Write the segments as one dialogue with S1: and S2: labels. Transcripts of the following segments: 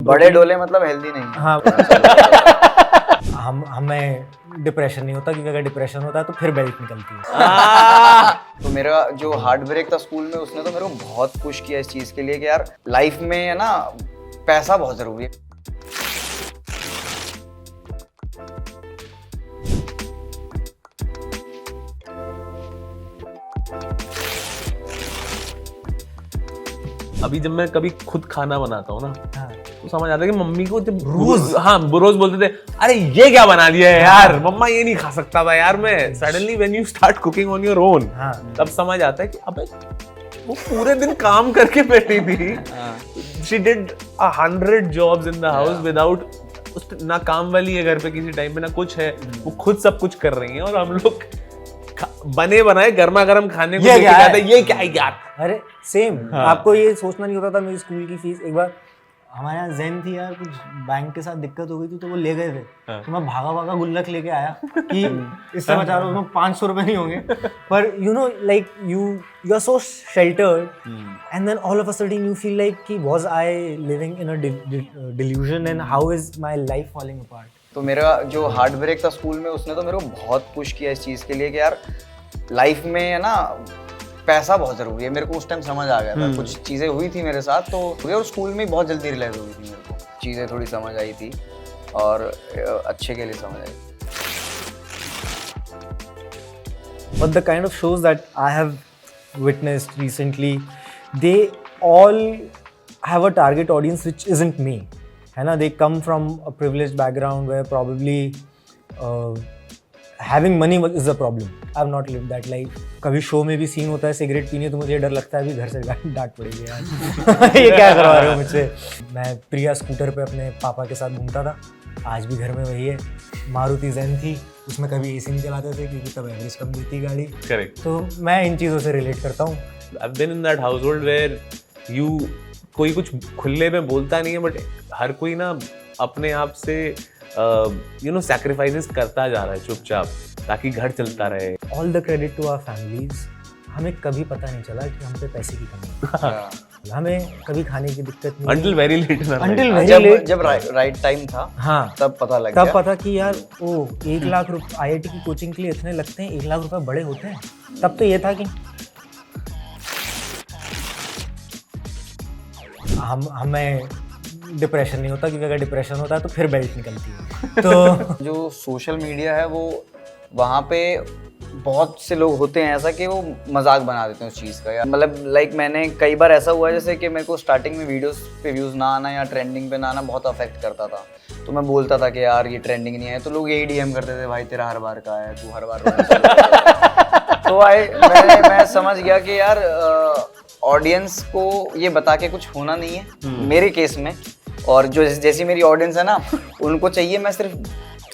S1: बड़े डोले मतलब हेल्दी नहीं है।
S2: हाँ हमें डिप्रेशन नहीं होता, क्योंकि अगर डिप्रेशन होता है तो फिर बेल्ट निकलती है।
S1: तो मेरा जो हार्ट ब्रेक था स्कूल में, उसने तो मेरे को बहुत पुश किया इस चीज के लिए कि यार लाइफ में है ना, पैसा बहुत जरूरी है।
S3: अभी जब मैं कभी खुद खाना बनाता हूँ ना,
S2: हाँ।
S3: तो समझ आता है कि मम्मी को जब रोज बोलते थे अरे ये क्या बना दिया है यार, मम्मा ये नहीं खा सकता था यार मैं। Suddenly when you start cooking on your own, तब समझ आता है कि अबे वो पूरे दिन काम करके बैठी थी। She did 100 jobs in the house without, ना काम वाली है घर पे किसी टाइम पे, ना कुछ है, वो खुद सब कुछ कर रही है। और हम लोग बने बनाए गर्मा गर्म खाने को लेके जाते हैं, ये क्या है यार।
S2: अरे सेम। आपको ये सोचना नहीं होता था। मेरी स्कूल की फीस, एक बार हमारे यहाँ जैन थी यार, कुछ बैंक के साथ दिक्कत हो गई थी तो वो ले गए थे। तो मैं भागा भागा गुल्लक लेके आया कि इससे बचा रहा हूँ, 500 रुपए नहीं होंगे। पर you know like you are so sheltered and then all of a sudden you feel like कि was I living in a delusion and how is my life falling apart.
S1: तो मेरा जो हार्ट ब्रेक था school में, उसने तो मेरे को बहुत पुश किया इस चीज़ के लिए कि यार लाइफ में है ना, पैसा बहुत ज़रूरी है। मेरे को उस टाइम समझ आ गया था, कुछ चीज़ें हुई थी मेरे साथ, तो और स्कूल में बहुत जल्दी रियलाइज़ हो गई थी मेरे को, चीज़ें थोड़ी समझ आई थी और अच्छे के लिए समझ आई।
S2: But the kind of shows that I have witnessed recently, they all have a target audience which isn't me. है ना, they come from a privileged background where probably having money is a problem. I've not lived that life. कभी show में भी scene होता है cigarette पीने, तो मुझे डर लगता है अभी घर से डांट पड़ेगी यार। ये क्या करवा रहे हो मुझसे। मैं प्रिया स्कूटर पे अपने पापा के साथ घूमता था, आज भी घर में वही है। मारुति ज़ेन थी, उसमें कभी एसी नहीं चलाते थे क्योंकि तब एवरेज कम देती गाड़ी।
S3: करेक्ट।
S2: तो मैं इन चीज़ों से रिलेट करता हूँ।
S3: I've been in that household where you, कोई कुछ खुले में बोलता नहीं है, बट हर कोई ना अपने आप से यू नो सैक्रिफाइसेस करता जा रहा है चुपचाप, ताकि घर चलता रहे।
S2: All the credit to our families. हमें कभी पता नहीं चला कि हम पे पैसे की कमी है। हमें कभी खाने की दिक्कत नहीं।
S3: Until very late in our life.
S2: Until very late।
S1: जब राइट टाइम था,
S2: हाँ,
S1: तब पता लग गया।
S2: तब पता कि यार 1 लाख रुपए IIT की कोचिंग के लिए इतने लगते हैं, 1 लाख रुपए बड़े होते हैं। तब तो ये था कि हमें डिप्रेशन नहीं होता, क्योंकि अगर डिप्रेशन होता है तो फिर बेल्ट निकलती है। तो
S1: जो सोशल मीडिया है, वो वहाँ पे बहुत से लोग होते हैं ऐसा कि वो मजाक बना देते हैं उस चीज़ का। मतलब लाइक मैंने कई बार ऐसा हुआ है, जैसे कि मेरे को स्टार्टिंग में वीडियोस पे व्यूज़ ना आना या ट्रेंडिंग पे ना आना बहुत अफेक्ट करता था। तो मैं बोलता था कि यार ये ट्रेंडिंग नहीं है, तो लोग यही DM करते थे, भाई तेरा हर बार का है, तू हर बार। तो मैं समझ गया कि यार ऑडियंस को ये बता के कुछ होना नहीं है मेरे केस में। और जो जैसी मेरी ऑडियंस है ना, उनको चाहिए मैं सिर्फ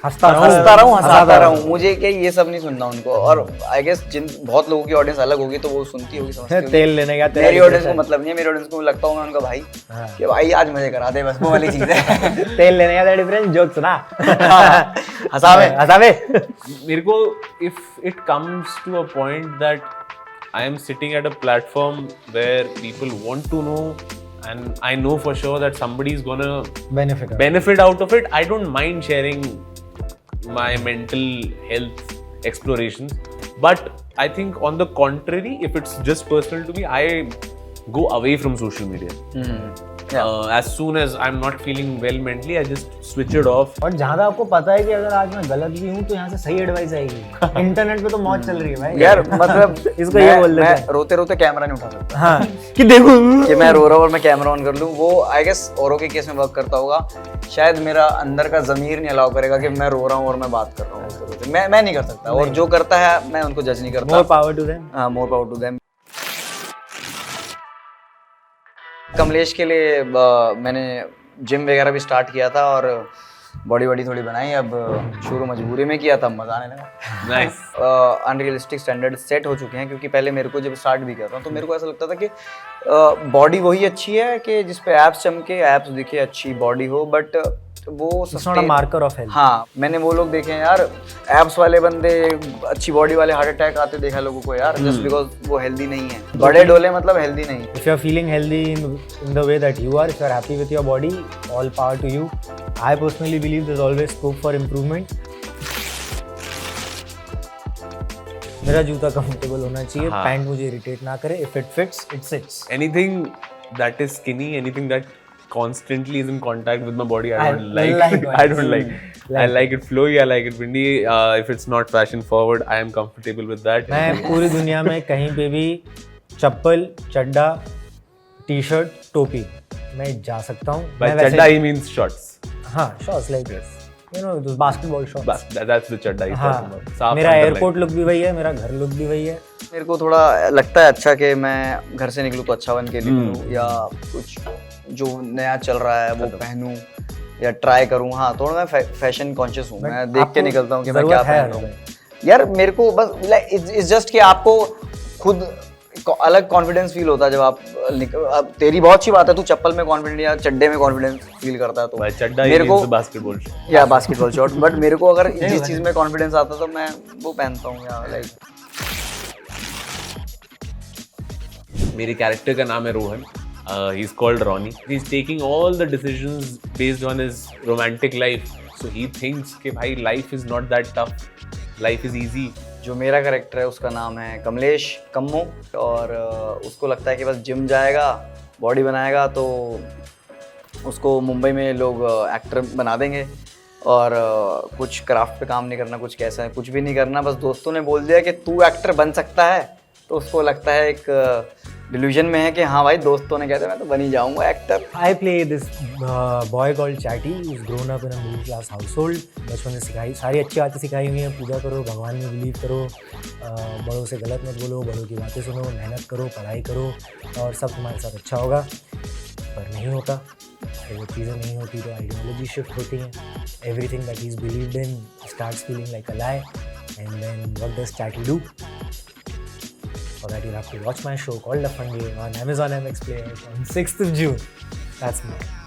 S1: हंसता रहूं। मुझे क्या ये सब नहीं सुनना उनको। और आई गेस जिन बहुत लोगों की ऑडियंस अलग होगी तो वो सुनती होगी, समझती होगी।
S2: तेल लेने का
S1: मेरी ऑडियंस को मतलब नहीं है। मेरी ऑडियंस को लगता हूँ मैं उनका भाई कि भाई आज मजे करा दे, बस वो वाली चीज है।
S2: तेल लेने का डिफरेंस जोक सुना।
S1: हंसावे।
S3: मेरे को if it comes to a point that I am sitting at a platform where people want to know and I know for sure that somebody is gonna benefit out of it, I don't mind sharing my mental health explorations. But I think on the contrary, if it's just personal to me, I go away from social media. As soon as I'm not feeling well mentally, I just switch it off.
S2: और जहाँ आपको पता है कि अगर आज मैं गलत भी हूँ तो यहाँ से सही एडवाइस आएगी। इंटरनेट पे तो मौज चल रही है भाई
S1: यार। मतलब
S2: इसको ये बोल देते हैं,
S1: मैं रोते रोते कैमरा नहीं उठा सकता।
S2: हाँ, कि देखो
S1: कि मैं रो रहा हूँ और मैं कैमरा ऑन कर लूँ। वो आई गेस औरों के केस में वर्क करता होगा। शायद मेरा अंदर का ज़मीर नहीं अलाउ करेगा कि मैं रो रहा हूँ और मैं बात कर रहा हूँ। मैं नहीं कर सकता। और जो करता है मैं उनको जज नहीं करता।
S2: More power to them.
S1: हाँ, more power to them. Kamlesh के लिए मैंने जिम वगैरह भी स्टार्ट किया था। और बॉडी वॉडी थोड़ी बनाई, अब शुरू मजबूरी में किया, तब मजा आने लगा।
S3: Nice.
S1: अनरियलिस्टिक स्टैंडर्ड सेट हो चुके हैं, क्योंकि पहले मेरे को जब स्टार्ट भी किया था तो मेरे को ऐसा लगता था कि बॉडी वही अच्छी है कि जिस पे एब्स चमके, एब्स दिखे, अच्छी बॉडी हो, बट वो
S2: it's not a marker of health.
S1: हाँ, मैंने वो लोग देखे हैं यार, एब्स वाले बंदे, अच्छी बॉडी वाले हार्ट अटैक आते देखा लोगों को यार, जस्ट बिकॉज वो हेल्दी नहीं है। बड़े डोले मतलब हेल्दी नहीं।
S2: If you are feeling healthy in the way that you are, if you are happy with your body, all power to you. I personally believe there's always scope for improvement. मेरा जूता comfortable होना चाहिए,
S3: हाँ.
S2: Pant मुझे irritate ना करे, if it fits, it sits.
S3: Anything that is skinny, anything that constantly is in contact with my body, I
S2: I
S3: don't like.
S2: like
S3: I don't like. I like it flowy, I like it windy. If it's not fashion forward, I am comfortable with that.
S2: मैं पूरी दुनिया में कहीं पे भी चप्पल, चड्डा, T shirt, टोपी मैं जा सकता हूँ।
S3: By
S2: मैं वैसे-
S3: chadda he means shorts.
S2: हाँ, shorts like
S3: Yes.
S2: you know those basketball shorts.
S3: That's the chadda he's talking
S2: हाँ,
S3: about. साफ
S2: मेरा
S3: underline.
S2: एयरपोर्ट लुक भी वही है, मेरा घर लुक भी वही है।
S1: मेरे को थोड़ा लगता है अच्छा कि मैं घर से निकलूँ तो अच्छा बन के निकलूँ, या कुछ जो नया चल रहा है वो पहनूं या ट्राई करूं। हाँ, थोड़ा मैं फैशन कॉन्शियस हूँ, मैं देख के निकलता हूँ कि मैं क्या पहन रहा हूँ। यार मेरे को बस इट्स जस्ट कि आपको खुद अलग कॉन्फिडेंस फील होता है जब आप अब तेरी बहुत अच्छी बात है, तू चप्पल में कॉन्फिडेंट या चड्डे में कॉन्फिडेंस फील करता है, तो
S3: By chadda he
S1: मेरे को
S3: means the basketball shorts.
S1: या बास्केटबॉल शॉट, बट मेरे को अगर जिस चीज में कॉन्फिडेंस आता तो मैं वो पहनता हूँ। या लाइक
S3: मेरे कैरेक्टर का नाम है Rohan. He's called Ronnie. He's taking all the decisions based on his romantic life. So he thinks कि भाई life is not that tough. Life is easy.
S1: जो मेरा कैरेक्टर है उसका नाम है कमलेश कम्मो, और उसको लगता है कि बस जिम जाएगा, बॉडी बनाएगा तो उसको मुंबई में लोग एक्टर बना देंगे, और कुछ क्राफ्ट पे काम नहीं करना, कुछ कैसा कुछ भी नहीं करना, बस दोस्तों ने बोल दिया कि तू एक्टर बन सकता है, तो उसको लगता है एक डिल्यूजन में है कि हाँ भाई दोस्तों ने कहते मैं तो बन ही जाऊंगा actor.
S2: I play this boy called Chatty who's grown up in a middle class household. बचपन से सिखाई सारी अच्छी बातें सिखाई हुई हैं, पूजा करो, भगवान में बिलीव करो, बड़ों से गलत मत बोलो, बड़ों की बातें सुनो, मेहनत करो, पढ़ाई करो और सब तुम्हारे साथ अच्छा होगा। पर नहीं होता, वो चीज़ें नहीं होती तो आइडियोलॉजी शिफ्ट होती हैं। Everything that he is believed in starts feeling like a lie, and then what does Chatty do? For that, you'll have to watch my show called The Fun Day on Amazon MX Player on 6th of June. That's me.